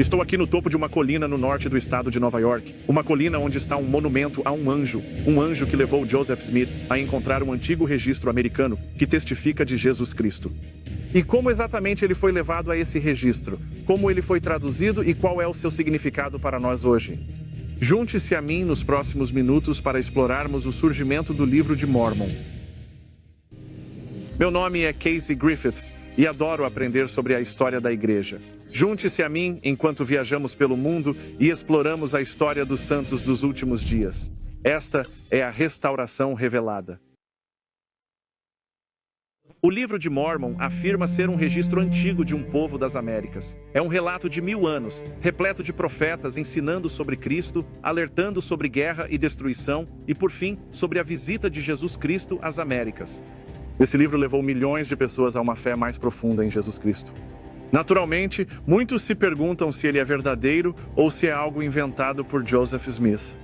Estou aqui no topo de uma colina no norte do estado de Nova York. Uma colina onde está um monumento a um anjo que levou Joseph Smith a encontrar um antigo registro americano que testifica de Jesus Cristo. E como exatamente ele foi levado a esse registro? Como ele foi traduzido e qual é o seu significado para nós hoje? Junte-se a mim nos próximos minutos para explorarmos o surgimento do livro de Mórmon. Meu nome é Casey Griffiths e adoro aprender sobre a história da igreja. Junte-se a mim enquanto viajamos pelo mundo e exploramos a história dos santos dos últimos dias. Esta é a restauração revelada. O livro de Mórmon afirma ser um registro antigo de um povo das Américas. É um relato de 1000 anos, repleto de profetas ensinando sobre Cristo, alertando sobre guerra e destruição e, por fim, sobre a visita de Jesus Cristo às Américas. Esse livro levou milhões de pessoas a uma fé mais profunda em Jesus Cristo. Naturalmente, muitos se perguntam se ele é verdadeiro ou se é algo inventado por Joseph Smith.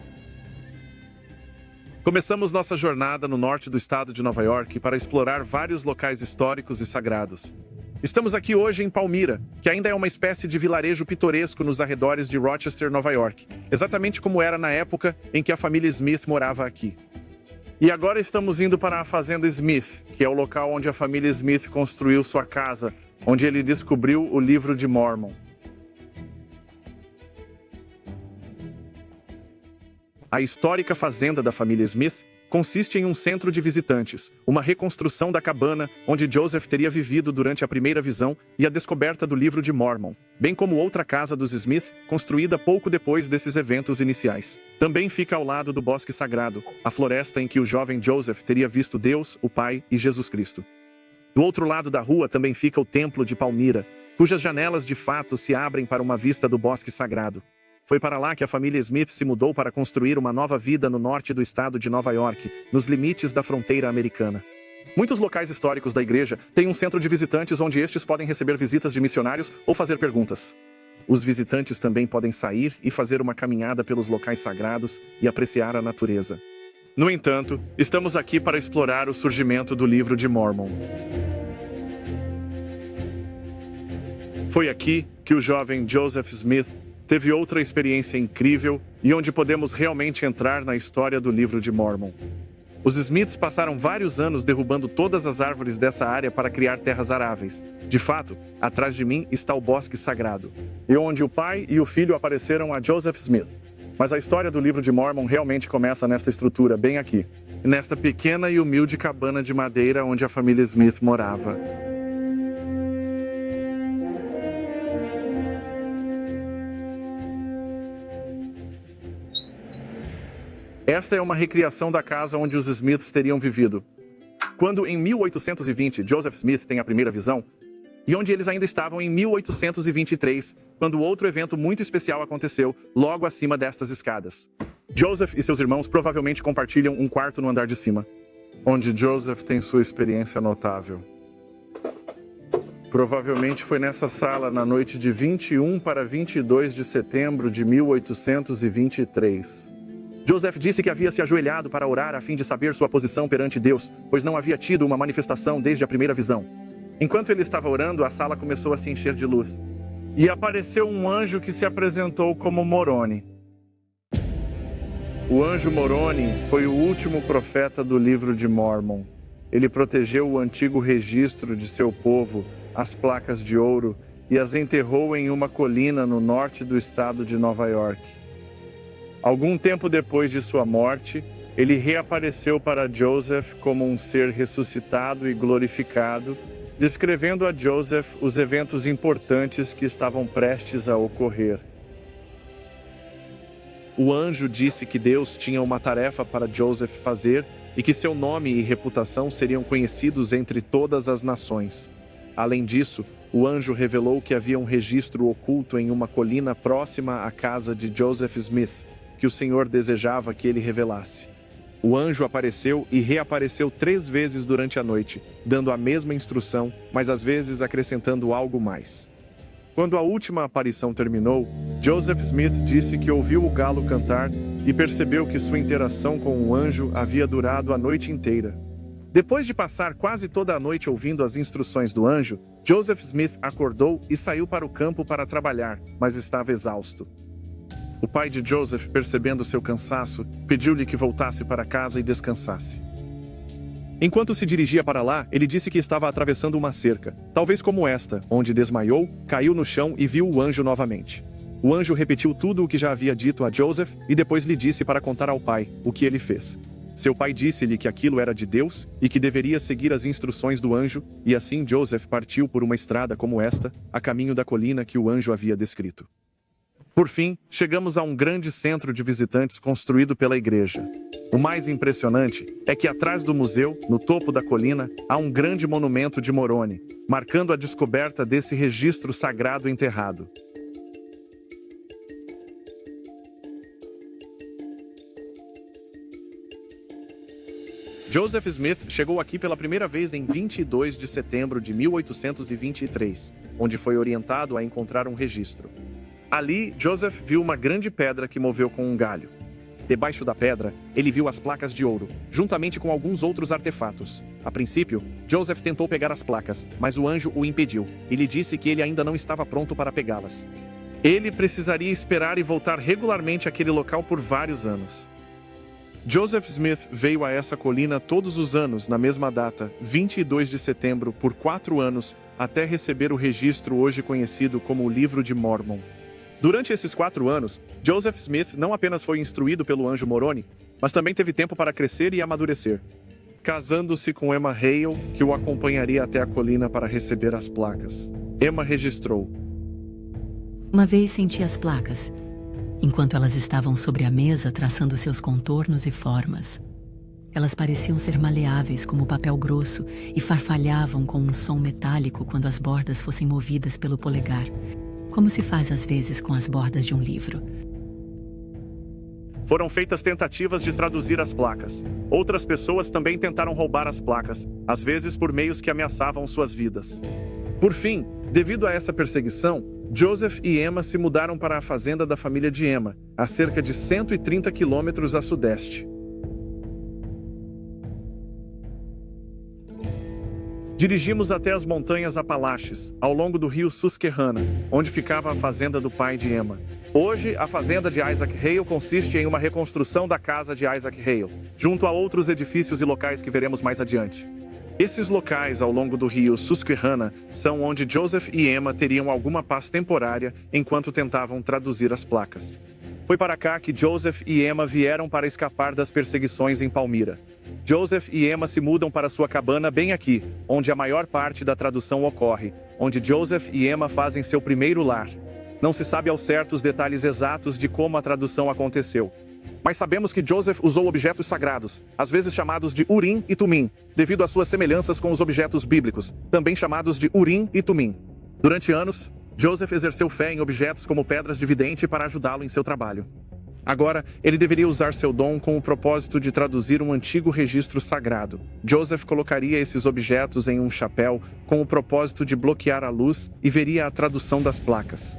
Começamos nossa jornada no norte do estado de Nova York para explorar vários locais históricos e sagrados. Estamos aqui hoje em Palmyra, que ainda é uma espécie de vilarejo pitoresco nos arredores de Rochester, Nova York, exatamente como era na época em que a família Smith morava aqui. E agora estamos indo para a Fazenda Smith, que é o local onde a família Smith construiu sua casa, onde ele descobriu o livro de Mórmon. A histórica fazenda da família Smith consiste em um centro de visitantes, uma reconstrução da cabana onde Joseph teria vivido durante a primeira visão e a descoberta do livro de Mórmon, bem como outra casa dos Smith, construída pouco depois desses eventos iniciais. Também fica ao lado do bosque sagrado, a floresta em que o jovem Joseph teria visto Deus, o Pai e Jesus Cristo. Do outro lado da rua também fica o Templo de Palmyra, cujas janelas de fato se abrem para uma vista do bosque sagrado. Foi para lá que a família Smith se mudou para construir uma nova vida no norte do estado de Nova York, nos limites da fronteira americana. Muitos locais históricos da igreja têm um centro de visitantes onde estes podem receber visitas de missionários ou fazer perguntas. Os visitantes também podem sair e fazer uma caminhada pelos locais sagrados e apreciar a natureza. No entanto, estamos aqui para explorar o surgimento do livro de Mórmon. Foi aqui que o jovem Joseph Smith teve outra experiência incrível e onde podemos realmente entrar na história do livro de Mórmon. Os Smiths passaram vários anos derrubando todas as árvores dessa área para criar terras aráveis. De fato, atrás de mim está o bosque sagrado, e onde o pai e o filho apareceram a Joseph Smith. Mas a história do livro de Mórmon realmente começa nesta estrutura, bem aqui, nesta pequena e humilde cabana de madeira onde a família Smith morava. Esta é uma recriação da casa onde os Smiths teriam vivido. Quando, em 1820, Joseph Smith tem a primeira visão, e onde eles ainda estavam em 1823, quando outro evento muito especial aconteceu, logo acima destas escadas. Joseph e seus irmãos provavelmente compartilham um quarto no andar de cima, onde Joseph tem sua experiência notável. Provavelmente foi nessa sala na noite de 21 para 22 de setembro de 1823. Joseph disse que havia se ajoelhado para orar a fim de saber sua posição perante Deus, pois não havia tido uma manifestação desde a primeira visão. Enquanto ele estava orando, a sala começou a se encher de luz. E apareceu um anjo que se apresentou como Moroni. O anjo Moroni foi o último profeta do livro de Mórmon. Ele protegeu o antigo registro de seu povo, as placas de ouro, e as enterrou em uma colina no norte do estado de Nova York. Algum tempo depois de sua morte, ele reapareceu para Joseph como um ser ressuscitado e glorificado, descrevendo a Joseph os eventos importantes que estavam prestes a ocorrer. O anjo disse que Deus tinha uma tarefa para Joseph fazer e que seu nome e reputação seriam conhecidos entre todas as nações. Além disso, o anjo revelou que havia um registro oculto em uma colina próxima à casa de Joseph Smith, que o Senhor desejava que ele revelasse. O anjo apareceu e reapareceu 3 vezes durante a noite, dando a mesma instrução, mas às vezes acrescentando algo mais. Quando a última aparição terminou, Joseph Smith disse que ouviu o galo cantar e percebeu que sua interação com o anjo havia durado a noite inteira. Depois de passar quase toda a noite ouvindo as instruções do anjo, Joseph Smith acordou e saiu para o campo para trabalhar, mas estava exausto. O pai de Joseph, percebendo seu cansaço, pediu-lhe que voltasse para casa e descansasse. Enquanto se dirigia para lá, ele disse que estava atravessando uma cerca, talvez como esta, onde desmaiou, caiu no chão e viu o anjo novamente. O anjo repetiu tudo o que já havia dito a Joseph e depois lhe disse para contar ao pai o que ele fez. Seu pai disse-lhe que aquilo era de Deus e que deveria seguir as instruções do anjo, e assim Joseph partiu por uma estrada como esta, a caminho da colina que o anjo havia descrito. Por fim, chegamos a um grande centro de visitantes construído pela igreja. O mais impressionante é que atrás do museu, no topo da colina, há um grande monumento de Moroni, marcando a descoberta desse registro sagrado enterrado. Joseph Smith chegou aqui pela primeira vez em 22 de setembro de 1823, onde foi orientado a encontrar um registro. Ali, Joseph viu uma grande pedra que moveu com um galho. Debaixo da pedra, ele viu as placas de ouro, juntamente com alguns outros artefatos. A princípio, Joseph tentou pegar as placas, mas o anjo o impediu e lhe disse que ele ainda não estava pronto para pegá-las. Ele precisaria esperar e voltar regularmente àquele local por vários anos. Joseph Smith veio a essa colina todos os anos na mesma data, 22 de setembro, por 4 anos, até receber o registro hoje conhecido como o Livro de Mormon. Durante esses 4 anos, Joseph Smith não apenas foi instruído pelo anjo Moroni, mas também teve tempo para crescer e amadurecer. Casando-se com Emma Hale, que o acompanharia até a colina para receber as placas. Emma registrou: Uma vez senti as placas, enquanto elas estavam sobre a mesa traçando seus contornos e formas. Elas pareciam ser maleáveis como papel grosso e farfalhavam com um som metálico quando as bordas fossem movidas pelo polegar, como se faz às vezes com as bordas de um livro. Foram feitas tentativas de traduzir as placas. Outras pessoas também tentaram roubar as placas, às vezes por meios que ameaçavam suas vidas. Por fim, devido a essa perseguição, Joseph e Emma se mudaram para a fazenda da família de Emma, a cerca de 130 quilômetros a sudeste. Dirigimos até as montanhas Apalaches, ao longo do rio Susquehanna, onde ficava a fazenda do pai de Emma. Hoje, a fazenda de Isaac Hale consiste em uma reconstrução da casa de Isaac Hale, junto a outros edifícios e locais que veremos mais adiante. Esses locais ao longo do rio Susquehanna são onde Joseph e Emma teriam alguma paz temporária enquanto tentavam traduzir as placas. Foi para cá que Joseph e Emma vieram para escapar das perseguições em Palmyra. Joseph e Emma se mudam para sua cabana bem aqui, onde a maior parte da tradução ocorre, onde Joseph e Emma fazem seu primeiro lar. Não se sabe ao certo os detalhes exatos de como a tradução aconteceu. Mas sabemos que Joseph usou objetos sagrados, às vezes chamados de Urim e Tumim, devido às suas semelhanças com os objetos bíblicos, também chamados de Urim e Tumim. Durante anos, Joseph exerceu fé em objetos como pedras de vidente para ajudá-lo em seu trabalho. Agora, ele deveria usar seu dom com o propósito de traduzir um antigo registro sagrado. Joseph colocaria esses objetos em um chapéu com o propósito de bloquear a luz e veria a tradução das placas.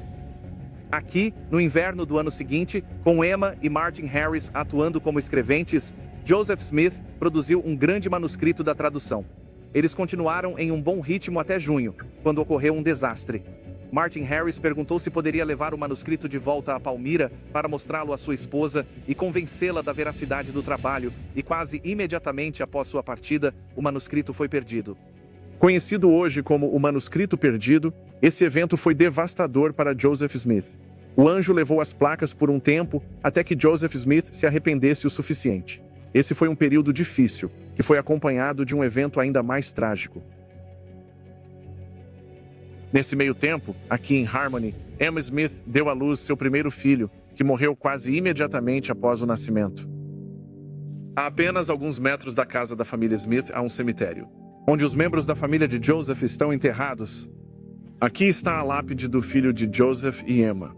Aqui, no inverno do ano seguinte, com Emma e Martin Harris atuando como escreventes, Joseph Smith produziu um grande manuscrito da tradução. Eles continuaram em um bom ritmo até junho, quando ocorreu um desastre. Martin Harris perguntou se poderia levar o manuscrito de volta a Palmyra para mostrá-lo à sua esposa e convencê-la da veracidade do trabalho, e quase imediatamente após sua partida, o manuscrito foi perdido. Conhecido hoje como o Manuscrito Perdido, esse evento foi devastador para Joseph Smith. O anjo levou as placas por um tempo até que Joseph Smith se arrependesse o suficiente. Esse foi um período difícil, que foi acompanhado de um evento ainda mais trágico. Nesse meio tempo, aqui em Harmony, Emma Smith deu à luz seu primeiro filho, que morreu quase imediatamente após o nascimento. A apenas alguns metros da casa da família Smith há um cemitério, onde os membros da família de Joseph estão enterrados. Aqui está a lápide do filho de Joseph e Emma.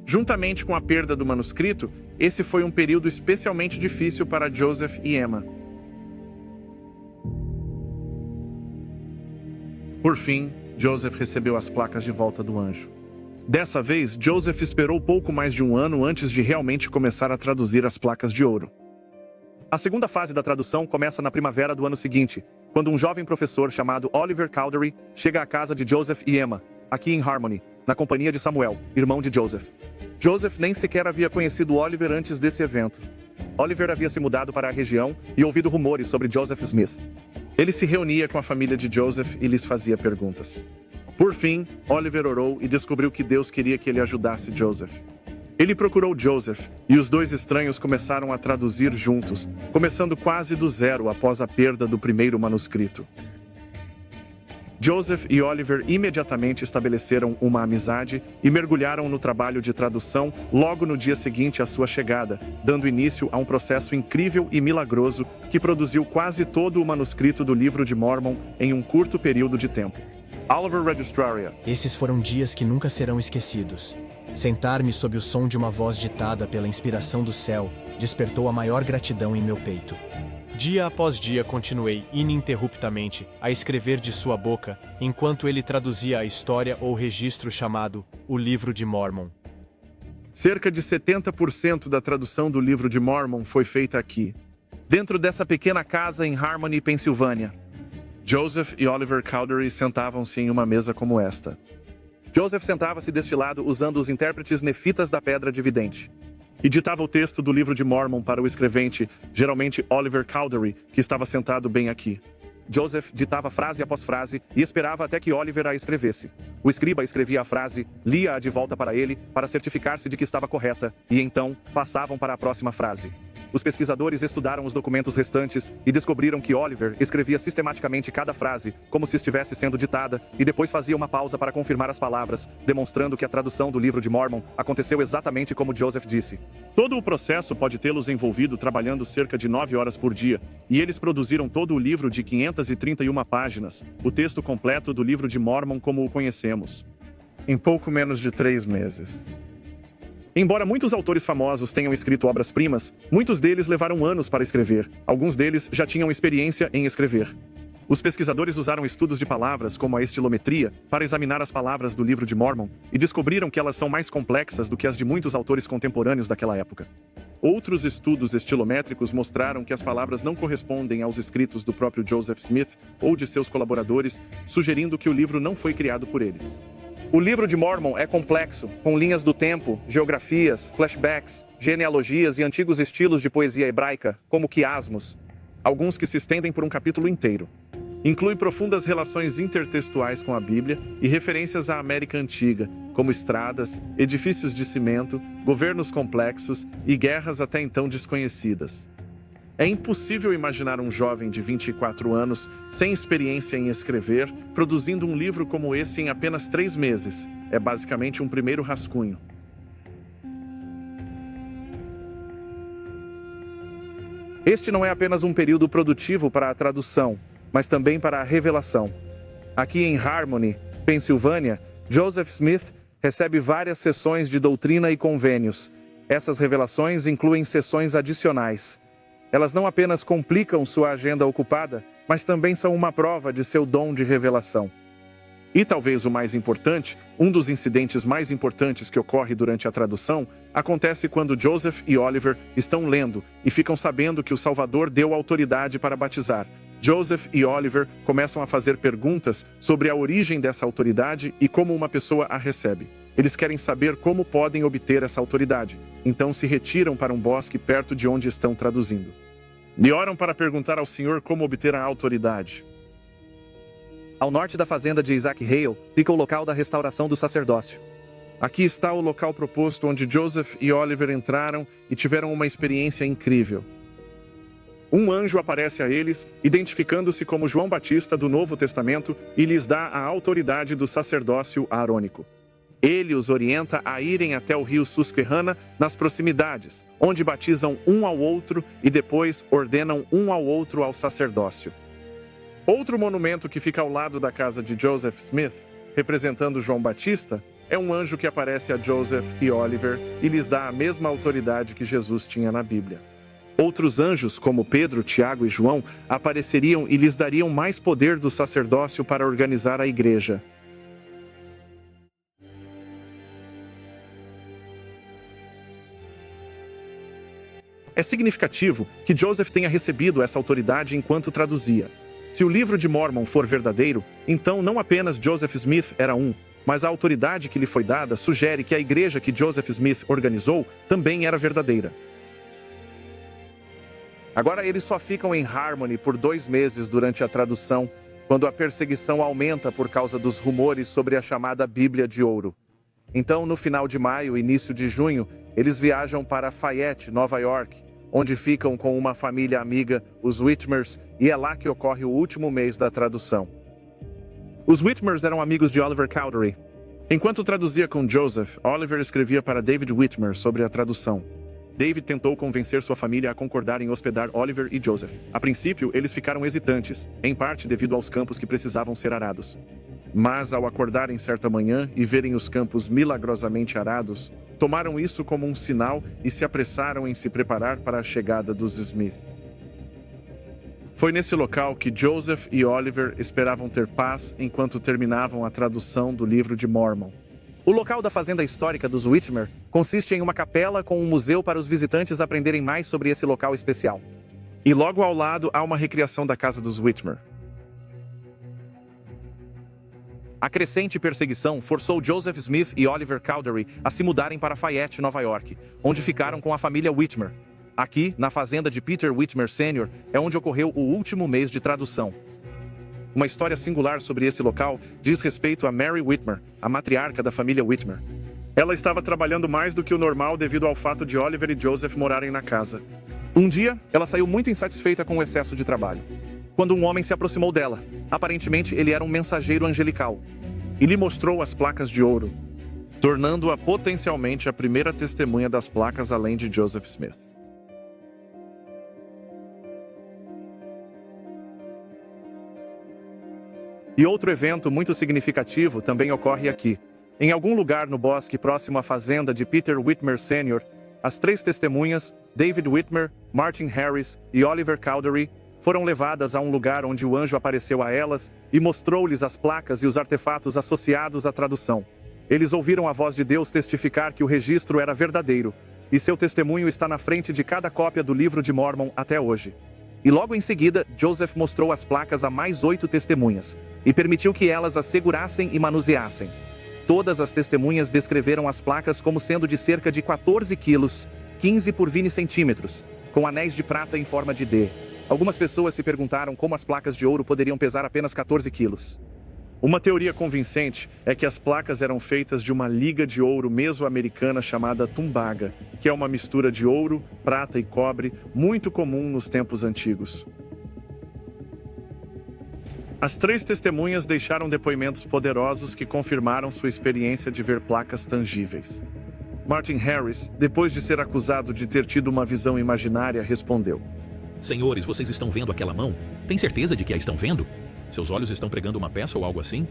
Juntamente com a perda do manuscrito, esse foi um período especialmente difícil para Joseph e Emma. Por fim, Joseph recebeu as placas de volta do anjo. Dessa vez, Joseph esperou pouco mais de um ano antes de realmente começar a traduzir as placas de ouro. A segunda fase da tradução começa na primavera do ano seguinte, quando um jovem professor chamado Oliver Cowdery chega à casa de Joseph e Emma, aqui em Harmony, na companhia de Samuel, irmão de Joseph. Joseph nem sequer havia conhecido Oliver antes desse evento. Oliver havia se mudado para a região e ouvido rumores sobre Joseph Smith. Ele se reunia com a família de Joseph e lhes fazia perguntas. Por fim, Oliver orou e descobriu que Deus queria que ele ajudasse Joseph. Ele procurou Joseph e os dois estranhos começaram a traduzir juntos, começando quase do zero após a perda do primeiro manuscrito. Joseph e Oliver imediatamente estabeleceram uma amizade e mergulharam no trabalho de tradução logo no dia seguinte à sua chegada, dando início a um processo incrível e milagroso que produziu quase todo o manuscrito do Livro de Mórmon em um curto período de tempo. Oliver Registraria. Esses foram dias que nunca serão esquecidos. Sentar-me sob o som de uma voz ditada pela inspiração do céu despertou a maior gratidão em meu peito. Dia após dia continuei, ininterruptamente, a escrever de sua boca, enquanto ele traduzia a história ou registro chamado O Livro de Mórmon. Cerca de 70% da tradução do Livro de Mórmon foi feita aqui, dentro dessa pequena casa em Harmony, Pensilvânia. Joseph e Oliver Cowdery sentavam-se em uma mesa como esta. Joseph sentava-se deste lado usando os intérpretes nefitas da Pedra de Vidente e ditava o texto do Livro de Mórmon para o escrevente, geralmente Oliver Cowdery, que estava sentado bem aqui. Joseph ditava frase após frase e esperava até que Oliver a escrevesse. O escriba escrevia a frase, lia-a de volta para ele para certificar-se de que estava correta, e então passavam para a próxima frase. Os pesquisadores estudaram os documentos restantes e descobriram que Oliver escrevia sistematicamente cada frase, como se estivesse sendo ditada, e depois fazia uma pausa para confirmar as palavras, demonstrando que a tradução do Livro de Mórmon aconteceu exatamente como Joseph disse. Todo o processo pode tê-los envolvido trabalhando cerca de 9 horas por dia, e eles produziram todo o livro de 531 páginas, o texto completo do Livro de Mórmon como o conhecemos, em pouco menos de 3 meses. Embora muitos autores famosos tenham escrito obras-primas, muitos deles levaram anos para escrever. Alguns deles já tinham experiência em escrever. Os pesquisadores usaram estudos de palavras, como a estilometria, para examinar as palavras do Livro de Mórmon e descobriram que elas são mais complexas do que as de muitos autores contemporâneos daquela época. Outros estudos estilométricos mostraram que as palavras não correspondem aos escritos do próprio Joseph Smith ou de seus colaboradores, sugerindo que o livro não foi criado por eles. O Livro de Mórmon é complexo, com linhas do tempo, geografias, flashbacks, genealogias e antigos estilos de poesia hebraica, como quiasmos, alguns que se estendem por um capítulo inteiro. Inclui profundas relações intertextuais com a Bíblia e referências à América Antiga, como estradas, edifícios de cimento, governos complexos e guerras até então desconhecidas. É impossível imaginar um jovem de 24 anos, sem experiência em escrever, produzindo um livro como esse em apenas 3 meses. É basicamente um primeiro rascunho. Este não é apenas um período produtivo para a tradução, mas também para a revelação. Aqui em Harmony, Pensilvânia, Joseph Smith recebe várias sessões de doutrina e convênios. Essas revelações incluem sessões adicionais. Elas não apenas complicam sua agenda ocupada, mas também são uma prova de seu dom de revelação. E talvez o mais importante, um dos incidentes mais importantes que ocorre durante a tradução, acontece quando Joseph e Oliver estão lendo e ficam sabendo que o Salvador deu autoridade para batizar. Joseph e Oliver começam a fazer perguntas sobre a origem dessa autoridade e como uma pessoa a recebe. Eles querem saber como podem obter essa autoridade, então se retiram para um bosque perto de onde estão traduzindo. E oram para perguntar ao Senhor como obter a autoridade. Ao norte da fazenda de Isaac Hale fica o local da restauração do sacerdócio. Aqui está o local proposto onde Joseph e Oliver entraram e tiveram uma experiência incrível. Um anjo aparece a eles, identificando-se como João Batista do Novo Testamento e lhes dá a autoridade do sacerdócio aarônico. Ele os orienta a irem até o rio Susquehanna nas proximidades, onde batizam um ao outro e depois ordenam um ao outro ao sacerdócio. Outro monumento que fica ao lado da casa de Joseph Smith, representando João Batista, é um anjo que aparece a Joseph e Oliver e lhes dá a mesma autoridade que Jesus tinha na Bíblia. Outros anjos, como Pedro, Tiago e João, apareceriam e lhes dariam mais poder do sacerdócio para organizar a igreja. É significativo que Joseph tenha recebido essa autoridade enquanto traduzia. Se o livro de Mórmon for verdadeiro, então não apenas Joseph Smith era mas a autoridade que lhe foi dada sugere que a igreja que Joseph Smith organizou também era verdadeira. Agora eles só ficam em Harmony por 2 meses durante a tradução, quando a perseguição aumenta por causa dos rumores sobre a chamada Bíblia de Ouro. Então, no final de maio e início de junho, eles viajam para Fayette, Nova York, onde ficam com uma família amiga, os Whitmers, e é lá que ocorre o último mês da tradução. Os Whitmers eram amigos de Oliver Cowdery. Enquanto traduzia com Joseph, Oliver escrevia para David Whitmer sobre a tradução. David tentou convencer sua família a concordar em hospedar Oliver e Joseph. A princípio, eles ficaram hesitantes, em parte devido aos campos que precisavam ser arados. Mas, ao acordarem certa manhã e verem os campos milagrosamente arados, tomaram isso como um sinal e se apressaram em se preparar para a chegada dos Smith. Foi nesse local que Joseph e Oliver esperavam ter paz enquanto terminavam a tradução do livro de Mórmon. O local da fazenda histórica dos Whitmer consiste em uma capela com um museu para os visitantes aprenderem mais sobre esse local especial. E logo ao lado há uma recriação da casa dos Whitmer. A crescente perseguição forçou Joseph Smith e Oliver Cowdery a se mudarem para Fayette, Nova York, onde ficaram com a família Whitmer. Aqui, na fazenda de Peter Whitmer Sr., é onde ocorreu o último mês de tradução. Uma história singular sobre esse local diz respeito a Mary Whitmer, a matriarca da família Whitmer. Ela estava trabalhando mais do que o normal devido ao fato de Oliver e Joseph morarem na casa. Um dia, ela saiu muito insatisfeita com o excesso de trabalho, quando um homem se aproximou dela. Aparentemente, ele era um mensageiro angelical, e lhe mostrou as placas de ouro, tornando-a potencialmente a primeira testemunha das placas além de Joseph Smith. E outro evento muito significativo também ocorre aqui. Em algum lugar no bosque próximo à fazenda de Peter Whitmer Sr., as 3 testemunhas, David Whitmer, Martin Harris e Oliver Cowdery, foram levadas a um lugar onde o anjo apareceu a elas e mostrou-lhes as placas e os artefatos associados à tradução. Eles ouviram a voz de Deus testificar que o registro era verdadeiro, e seu testemunho está na frente de cada cópia do livro de Mórmon até hoje. E logo em seguida, Joseph mostrou as placas a mais 8 testemunhas, e permitiu que elas as segurassem e manuseassem. Todas as testemunhas descreveram as placas como sendo de cerca de 14 quilos, 15 por 20 centímetros, com anéis de prata em forma de D. Algumas pessoas se perguntaram como as placas de ouro poderiam pesar apenas 14 quilos. Uma teoria convincente é que as placas eram feitas de uma liga de ouro mesoamericana chamada tumbaga, que é uma mistura de ouro, prata e cobre, muito comum nos tempos antigos. As 3 testemunhas deixaram depoimentos poderosos que confirmaram sua experiência de ver placas tangíveis. Martin Harris, depois de ser acusado de ter tido uma visão imaginária, respondeu: Senhores, vocês estão vendo aquela mão? Tem certeza de que a estão vendo? Seus olhos estão pregando uma peça ou algo assim?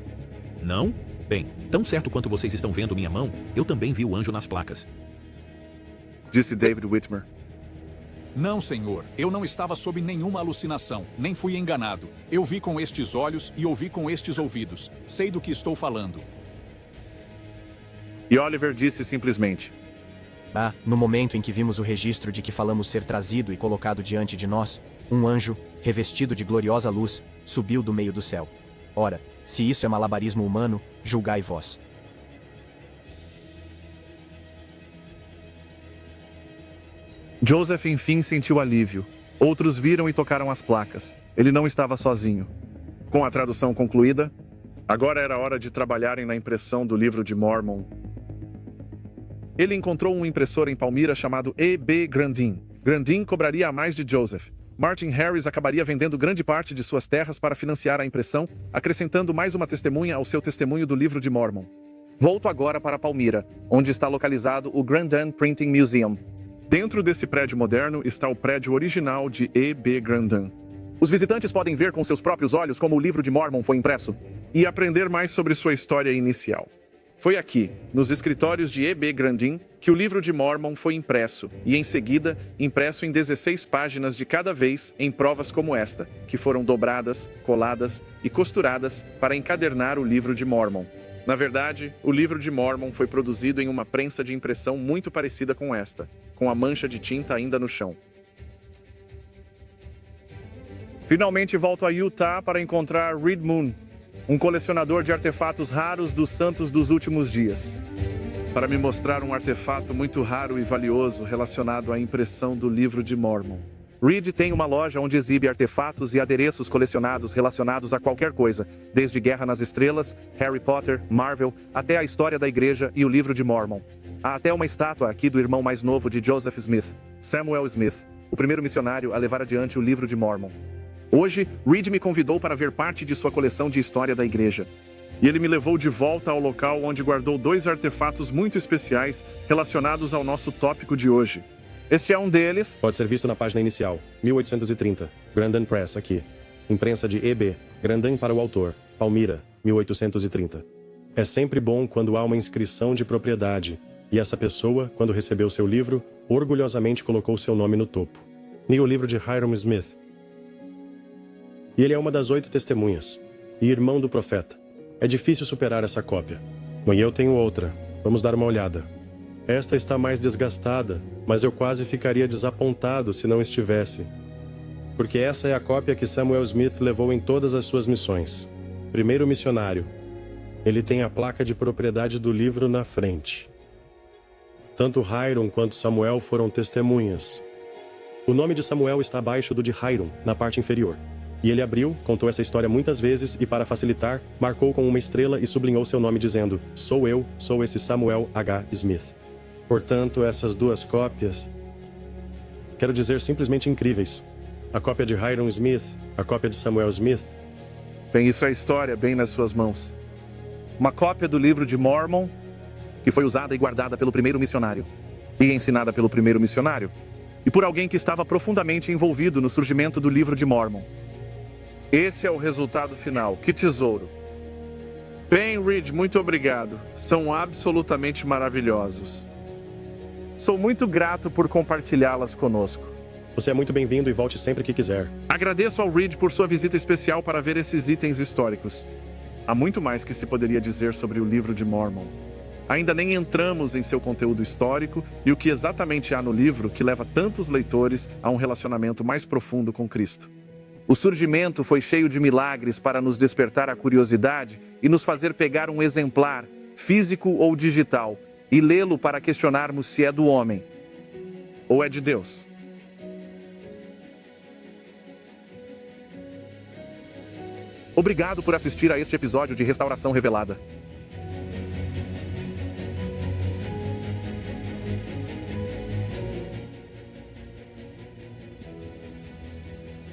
Não? Bem, tão certo quanto vocês estão vendo minha mão, eu também vi o anjo nas placas. Disse David Whitmer. Não, senhor. Eu não estava sob nenhuma alucinação, nem fui enganado. Eu vi com estes olhos e ouvi com estes ouvidos. Sei do que estou falando. E Oliver disse simplesmente: No momento em que vimos o registro de que falamos ser trazido e colocado diante de nós, um anjo, revestido de gloriosa luz, subiu do meio do céu. Ora, se isso é malabarismo humano, julgai vós. Joseph enfim sentiu alívio. Outros viram e tocaram as placas. Ele não estava sozinho. Com a tradução concluída, agora era hora de trabalharem na impressão do livro de Mórmon. Ele encontrou um impressor em Palmyra chamado E.B. Grandin. Grandin cobraria a mais de Joseph. Martin Harris acabaria vendendo grande parte de suas terras para financiar a impressão, acrescentando mais uma testemunha ao seu testemunho do livro de Mórmon. Volto agora para Palmyra, onde está localizado o Grandin Printing Museum. Dentro desse prédio moderno está o prédio original de E.B. Grandin. Os visitantes podem ver com seus próprios olhos como o livro de Mórmon foi impresso e aprender mais sobre sua história inicial. Foi aqui, nos escritórios de E.B. Grandin, que o livro de Mórmon foi impresso, e em seguida, impresso em 16 páginas de cada vez em provas como esta, que foram dobradas, coladas e costuradas para encadernar o livro de Mórmon. Na verdade, o livro de Mórmon foi produzido em uma prensa de impressão muito parecida com esta, com a mancha de tinta ainda no chão. Finalmente volto a Utah para encontrar Reed Moon, um colecionador de artefatos raros dos santos dos últimos dias, para me mostrar um artefato muito raro e valioso relacionado à impressão do Livro de Mormon. Reed tem uma loja onde exibe artefatos e adereços colecionados relacionados a qualquer coisa, desde Guerra nas Estrelas, Harry Potter, Marvel, até a história da igreja e o Livro de Mormon. Há até uma estátua aqui do irmão mais novo de Joseph Smith, Samuel Smith, o primeiro missionário a levar adiante o Livro de Mormon. Hoje, Reed me convidou para ver parte de sua coleção de história da igreja. E ele me levou de volta ao local onde guardou 2 artefatos muito especiais relacionados ao nosso tópico de hoje. Este é um deles. Pode ser visto na página inicial, 1830, Grandin Press, aqui. Imprensa de E.B., Grandin para o autor, Palmira, 1830. É sempre bom quando há uma inscrição de propriedade, e essa pessoa, quando recebeu seu livro, orgulhosamente colocou seu nome no topo. Li o livro de Hyrum Smith. E ele é uma das 8 testemunhas, e irmão do profeta. É difícil superar essa cópia. E eu tenho outra. Vamos dar uma olhada. Esta está mais desgastada, mas eu quase ficaria desapontado se não estivesse. Porque essa é a cópia que Samuel Smith levou em todas as suas missões. Primeiro missionário. Ele tem a placa de propriedade do livro na frente. Tanto Hyrum quanto Samuel foram testemunhas. O nome de Samuel está abaixo do de Hyrum, na parte inferior. E ele abriu, contou essa história muitas vezes e, para facilitar, marcou com uma estrela e sublinhou seu nome dizendo: "Sou eu, sou esse Samuel H. Smith." Portanto, essas 2 cópias, quero dizer, simplesmente incríveis. A cópia de Hyrum Smith, a cópia de Samuel Smith. Bem, isso é história bem nas suas mãos. Uma cópia do Livro de Mormon, que foi usada e guardada pelo primeiro missionário, e ensinada pelo primeiro missionário, e por alguém que estava profundamente envolvido no surgimento do Livro de Mormon. Esse é o resultado final. Que tesouro! Bem, Reed, muito obrigado. São absolutamente maravilhosos. Sou muito grato por compartilhá-las conosco. Você é muito bem-vindo e volte sempre que quiser. Agradeço ao Reed por sua visita especial para ver esses itens históricos. Há muito mais que se poderia dizer sobre o Livro de Mormon. Ainda nem entramos em seu conteúdo histórico e o que exatamente há no livro que leva tantos leitores a um relacionamento mais profundo com Cristo. O surgimento foi cheio de milagres para nos despertar a curiosidade e nos fazer pegar um exemplar, físico ou digital, e lê-lo para questionarmos se é do homem ou é de Deus. Obrigado por assistir a este episódio de Restauração Revelada.